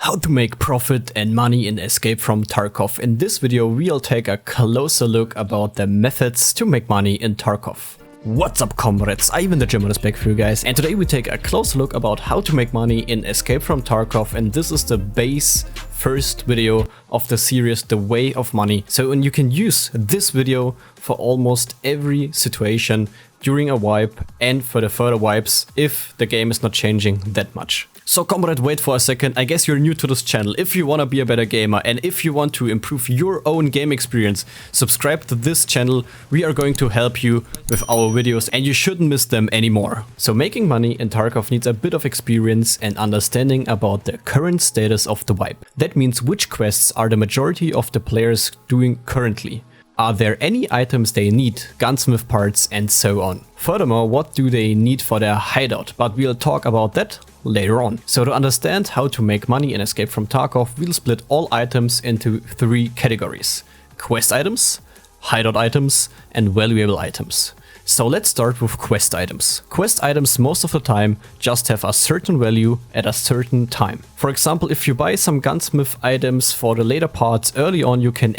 How to make profit and money in Escape from Tarkov. In this video we'll take a closer look about the methods to make money in Tarkov. What's up comrades, Ivan the German is back for you guys, and today we take a closer look about how to make money in Escape from Tarkov, and this is the base first video of the series The Way of Money. And you can use this video for almost every situation during a wipe and for the further wipes if the game is not changing that much. So comrade, wait for a second, I guess you're new to this channel. If you want to be a better gamer and if you want to improve your own game experience, subscribe to this channel. We are going to help you with our videos and you shouldn't miss them anymore. So making money in Tarkov needs a bit of experience and understanding about the current status of the wipe. That means which quests are the majority of the players doing currently. Are there any items they need, gunsmith parts and so on. Furthermore, what do they need for their hideout, but we'll talk about that later on. So to understand how to make money in Escape from Tarkov, we'll split all items into three categories: quest items, hideout items and valuable items. So let's start with quest items. Quest items most of the time just have a certain value at a certain time. For example, if you buy some gunsmith items for the later parts early on, you can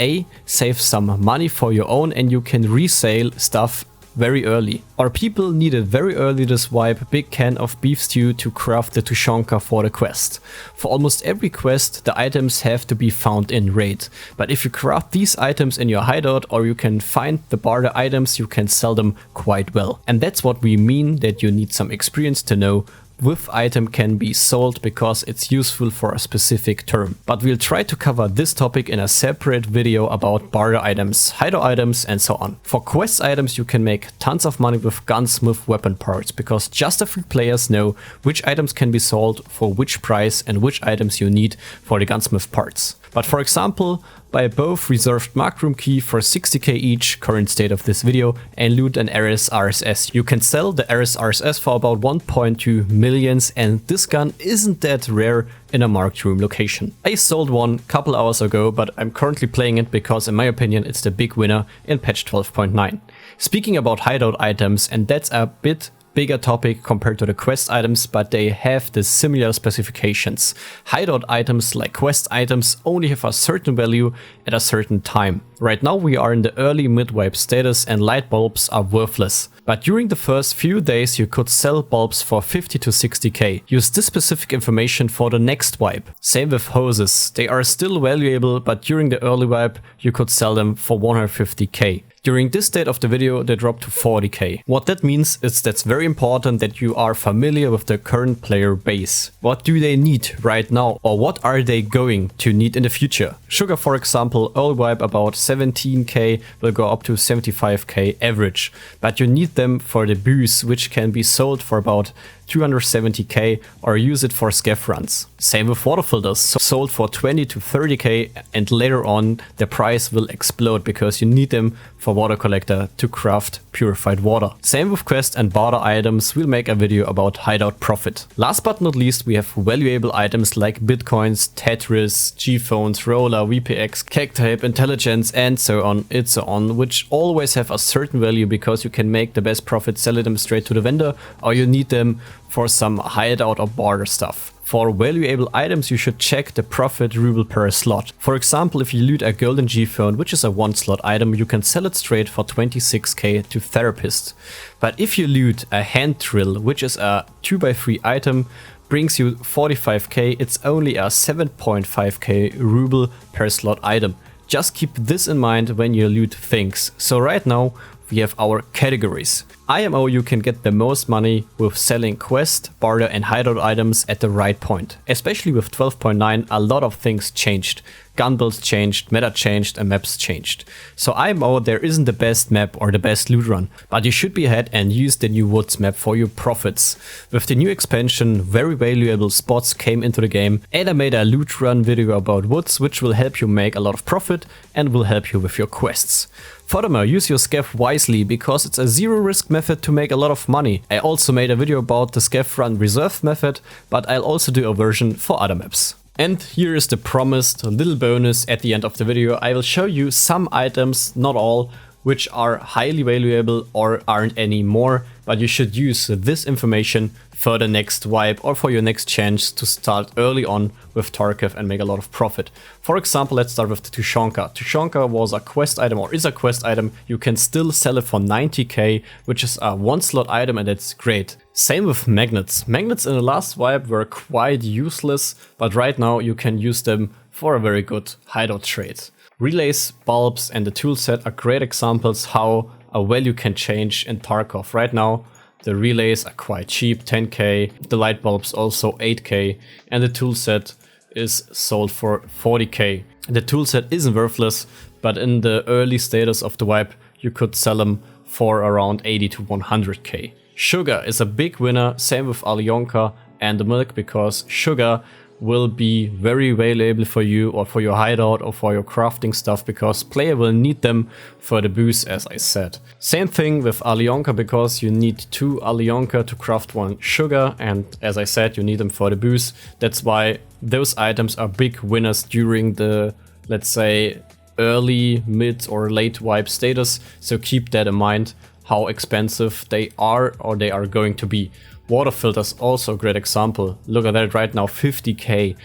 save some money for your own and you can resale stuff very early. Or people needed very early this wipe big can of beef stew to craft the tushonka for the quest. For almost every quest the items have to be found in raid, but if you craft these items in your hideout or you can find the barter items, you can sell them quite well. And that's what we mean that you need some experience to know which item can be sold because it's useful for a specific term. But we'll try to cover this topic in a separate video about barter items, hideout items and so on. For quest items you can make tons of money with gunsmith weapon parts because just a few players know which items can be sold for which price and which items you need for the gunsmith parts. But for example, buy both reserved mark room key for 60k each, current state of this video, and loot an RS RSS. You can sell the RS RSS for about 1.2 millions and this gun isn't that rare in a marked room location. I sold one a couple hours ago, but I'm currently playing it because in my opinion it's the big winner in patch 12.9. Speaking about hideout items, and that's a bit bigger topic compared to the quest items, but they have the similar specifications. Hideout items like quest items only have a certain value at a certain time. Right now we are in the early mid-wipe status and light bulbs are worthless. But during the first few days you could sell bulbs for 50 to 60k. Use this specific information for the next wipe. Same with hoses. They are still valuable, but during the early wipe you could sell them for 150k. During this state of the video they drop to 40k. What that means is that's very important that you are familiar with the current player base. What do they need right now or what are they going to need in the future? Sugar, for example, early wipe about 17k will go up to 75k average, but you need them for the booze, which can be sold for about 270k or use it for scav runs. Same with water filters, sold for 20 to 30k and later on the price will explode because you need them for water collector to craft purified water. Same with quest and barter items, we'll make a video about hideout profit. Last but not least we have valuable items like bitcoins, Tetris, G-phones, roller, VPX, cake tape, intelligence and so on, which always have a certain value because you can make the best profit selling them straight to the vendor or you need them for some hideout or barter stuff. For valuable items you should check the profit ruble per slot. For example, if you loot a golden G-phone, which is a 1 slot item, you can sell it straight for 26k to therapist. But if you loot a hand drill, which is a 2x3 item, brings you 45k, it's only a 7.5k ruble per slot item. Just keep this in mind when you loot things. So right now we have our categories. IMO, you can get the most money with selling quest, barter and hideout items at the right point. Especially with 12.9 a lot of things changed. Gun builds changed, meta changed and maps changed. So IMO, there isn't the best map or the best loot run, but you should be ahead and use the new woods map for your profits. With the new expansion, very valuable spots came into the game and I made a loot run video about woods, which will help you make a lot of profit and will help you with your quests. Furthermore, use your scav wisely because it's a zero risk method to make a lot of money. I also made a video about the scav run reserve method, but I'll also do a version for other maps. And here is the promised little bonus at the end of the video. I will show you some items, not all, which are highly valuable or aren't anymore but you should use this information for the next wipe or for your next chance to start early on with Tarkov and make a lot of profit. For example, let's start with the Tushonka. Tushonka was a quest item, or is a quest item. You can still sell it for 90k, which is a 1-slot item, and it's great. Same with magnets. Magnets in the last wipe were quite useless, but right now you can use them for a very good hideout trade. Relays, bulbs and the toolset are great examples how a value can change in Tarkov. Right now the relays are quite cheap, 10k, the light bulbs also 8k, and the toolset is sold for 40k. The toolset isn't worthless, but in the early status of the wipe you could sell them for around 80 to 100k. Sugar is a big winner, same with Alyonka and the milk, because sugar will be very valuable for you or for your hideout or for your crafting stuff, because player will need them for the boost, as I said. Same thing with Alyonka, because you need 2 Alyonka to craft 1 sugar, and as I said, you need them for the boost. That's why those items are big winners during the, let's say, early, mid or late wipe status, so keep that in mind, how expensive they are or they are going to be. Water filters also a great example. Look at that right now, 50k.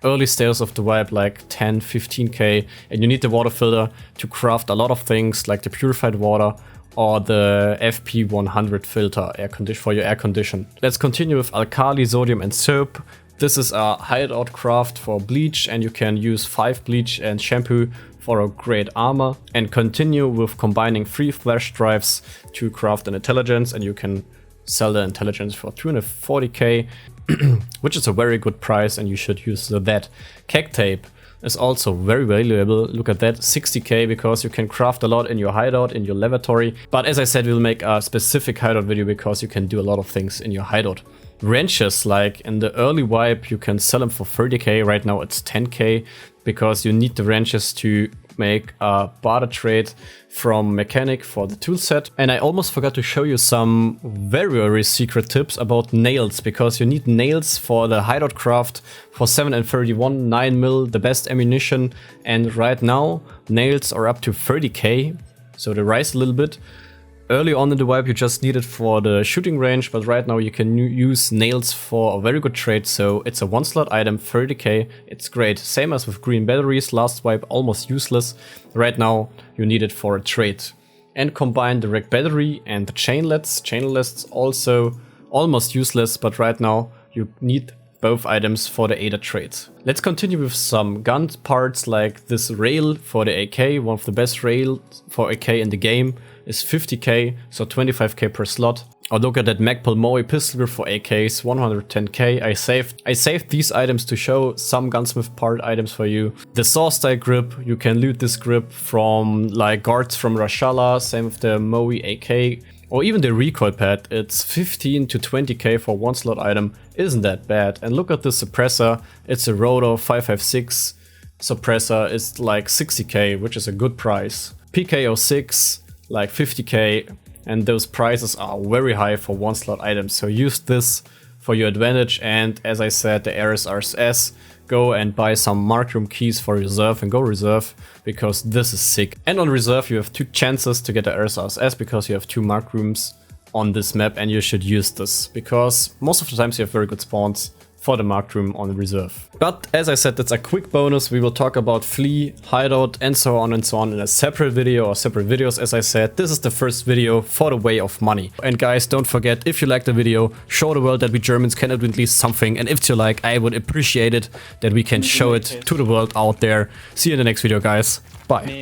Early stages of the wipe like 10, 15k, and you need the water filter to craft a lot of things like the purified water or the FP100 filter for your air condition. Let's continue with alkali, sodium and soap. This is a hideout craft for bleach, and you can use 5 bleach and shampoo for a great armor, and continue with combining 3 flash drives to craft an intelligence, and you can sell the intelligence for 240k, which is a very good price, and you should use that. Keg tape is also very valuable. Look at that, 60k, because you can craft a lot in your hideout, in your lavatory. But as I said, we'll make a specific hideout video because you can do a lot of things in your hideout. Wrenches, like in the early wipe, you can sell them for 30k. Right now it's 10k, because you need the wrenches to make a barter trade from mechanic for the toolset. And I almost forgot to show you some very secret tips about nails, because you need nails for the hideout craft for 7 and 31, 9mm, the best ammunition. And right now nails are up to 30k, so they rise a little bit. Early on in the wipe you just need it for the shooting range, but right now you can use nails for a very good trade, so it's a 1-slot item, 30k, it's great. Same as with green batteries, last wipe almost useless. Right now you need it for a trade. And combine the red battery and the chainlets. Chainlets also almost useless, but right now you need both items for the ADA trade. Let's continue with some gun parts, like this rail for the AK. One of the best rails for AK in the game is 50k, so 25k per slot. Or look at that Magpul Moe pistol grip for AKs, 110k. I saved these items to show some gunsmith part items for you. The saw style grip, you can loot this grip from like guards from Rashala, same with the Moe AK. Or even the recoil pad, it's 15 to 20k for 1-slot item, isn't that bad. And look at the suppressor, it's a Rotor 556 suppressor, it's like 60k, which is a good price. PK06, like 50k, and those prices are very high for 1-slot items, so use this for your advantage. And as I said, the RSRS, go and buy some mark room keys for reserve and go reserve, because this is sick. And on reserve you have 2 chances to get the RSRS, because you have 2 mark rooms on this map, and you should use this because most of the times you have very good spawns for the marked room on reserve. But as I said, that's a quick bonus. We will talk about Flea, Hideout and so on in a separate video or separate videos. As I said, this is the first video for the way of money. And guys, don't forget, if you like the video, show the world that we Germans can do at least something. And if you like, I would appreciate it that we can show it to the world out there. See you in the next video, guys. Bye.